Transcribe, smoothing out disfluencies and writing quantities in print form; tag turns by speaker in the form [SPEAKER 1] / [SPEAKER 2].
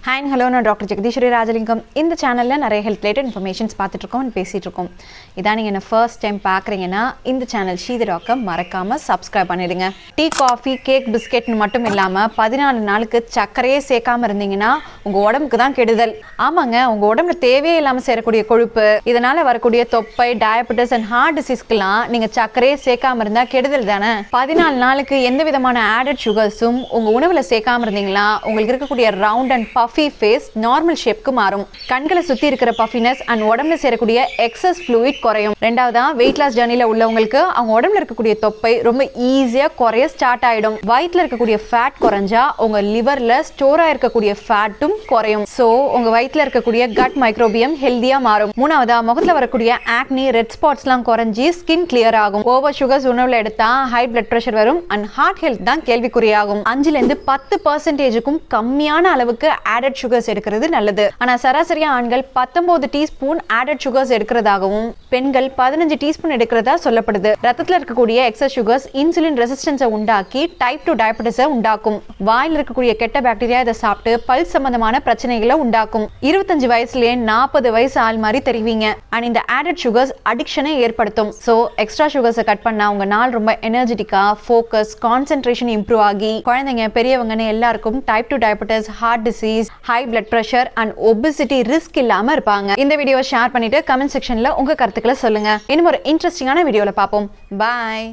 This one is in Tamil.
[SPEAKER 1] ஹாய் ஹலோ, நான் டாக்டர் ஜெகதீஸ்வரி ராஜலிங்கம். இந்த சேனலில் நிறைய ஹெல்த் ரிலேட்டட் இன்ஃபர்மேஷன்ஸ் பார்த்துட்ருக்கோம், பேசிகிட்ருக்கோம். இதான் நீங்கள் என்ன ஃபர்ஸ்ட் டைம் பார்க்குறீங்கன்னா இந்த சேனல் ஸ்ரீதி டாக்கை மறக்காமல் சப்ஸ்கிரைப் பண்ணிடுங்க. டீ, காஃபி, கேக், பிஸ்கெட்னு மட்டும் இல்லாமல் 14 நாளுக்கு சர்க்கரையே சேர்க்காமல் இருந்தீங்கன்னா உங்கள் உடம்புக்கு தான் கெடுதல். ஆமாங்க, உங்கள் உடம்புல தேவையே இல்லாமல் சேரக்கூடிய கொழுப்பு, இதனால் வரக்கூடிய தொப்பை, டயபெட்டிஸ் அண்ட் ஹார்ட் டிசீஸ்க்கெலாம் நீங்கள் சர்க்கரையே சேர்க்காமல் இருந்தால் கெடுதல் தானே. 14 நாளுக்கு எந்த விதமான ஆடட் சுகர்ஸும் உங்கள் உணவில் சேர்க்காமல் இருந்தீங்களா உங்களுக்கு இருக்கக்கூடிய round and puffy face normal ஷேப்க்கு மாறும். கண்களை சுற்றி இருக்கிற பஃபினஸ் அண்ட் உடம்புல சேரக்கூடிய எக்ஸஸ் ஃப்ளூயிட் குறையும். ரெண்டாவதா, வெயிட் லாஸ் ஜர்னியில் உள்ளவங்களுக்கு அவங்க உடம்புல இருக்கக்கூடிய தொப்பை ரொம்ப ஈஸியாக குறைய ஸ்டார்ட் ஆகிடும். வயிற்றில் இருக்கக்கூடிய ஃபேட் குறைஞ்சா உங்கள் லிவரில் ஸ்டோர் ஆயிருக்கக்கூடிய ஃபேட்டும் குறையும். ஸோ உங்கள் வயிற்றில் இருக்கக்கூடிய கட் மைக்ரோபியம் ஹெல்த்தியாக மாறும். மூணாவதா, முகத்தில் வரக்கூடிய ஆக்னி, ரெட் ஸ்பாட்ஸ்லாம் குறைஞ்சி ஸ்கின் கிளியர் ஆகும். ஓவர் சுகர்ஸ் உணவில் எடுத்தால் ஹை பிளட் ப்ரெஷர் வரும் அண்ட் ஹார்ட் ஹெல்த் தான் கேள்விக்குறியாகும். 5லேருந்து 10% கம்மியான அளவுக்கு ஆடட் சுகர்ஸ் எடுக்கிறது நல்லது. ஆனா சராசரியா ஆண்கள் 19 டீஸ்பூன் ஆடட் சுகர்ஸ் எடுக்கிறதாகவும் பெண்கள் 15 டீஸ்பூன் எடுக்கிறதா சொல்லப்படுது. ரத்தத்தில் இருக்கக்கூடிய எக்ஸஸ் சுகர்ஸ் இன்சுலின் ரெசிஸ்டன்ஸை உண்டாக்கி டைப் 2 டயபெட்டிஸை உண்டாக்கும். வாயில் இருக்கக்கூடிய கெட்ட பாக்டீரியா இதை சாப்பிட்டு பல்ஸ் சம்பந்தமான பிரச்சனைகளை உண்டாக்கும். 25 வயசுலயே 40 வயசு ஆள் மாதிரி தெரிவிங்க. அண்ட் இந்த ஆடட் சுகர்ஸ் அடிக்ஷனை ஏற்படுத்தும். ஸோ எக்ஸ்ட்ரா சுகர்ஸை கட் பண்ணா உங்க நாள் ரொம்ப எனர்ஜெட்டிக்கா, ஃபோக்கஸ், கான்சென்ட்ரேஷன் இம்ப்ரூவ் ஆகி குழந்தைங்க, பெரியவங்கன்னு எல்லாருக்கும் type 2 diabetes, heart disease, high blood pressure and obesity risk இல்லாம இருப்பாங்க. இந்த வீடியோவை ஷேர் பண்ணிட்டு கமெண்ட் செக்ஷன்ல உங்க கருத்துக்களை சொல்லுங்க. இன்னும் ஒரு இன்ட்ரெஸ்டிங்கான வீடியோல பார்ப்போம். பாய்.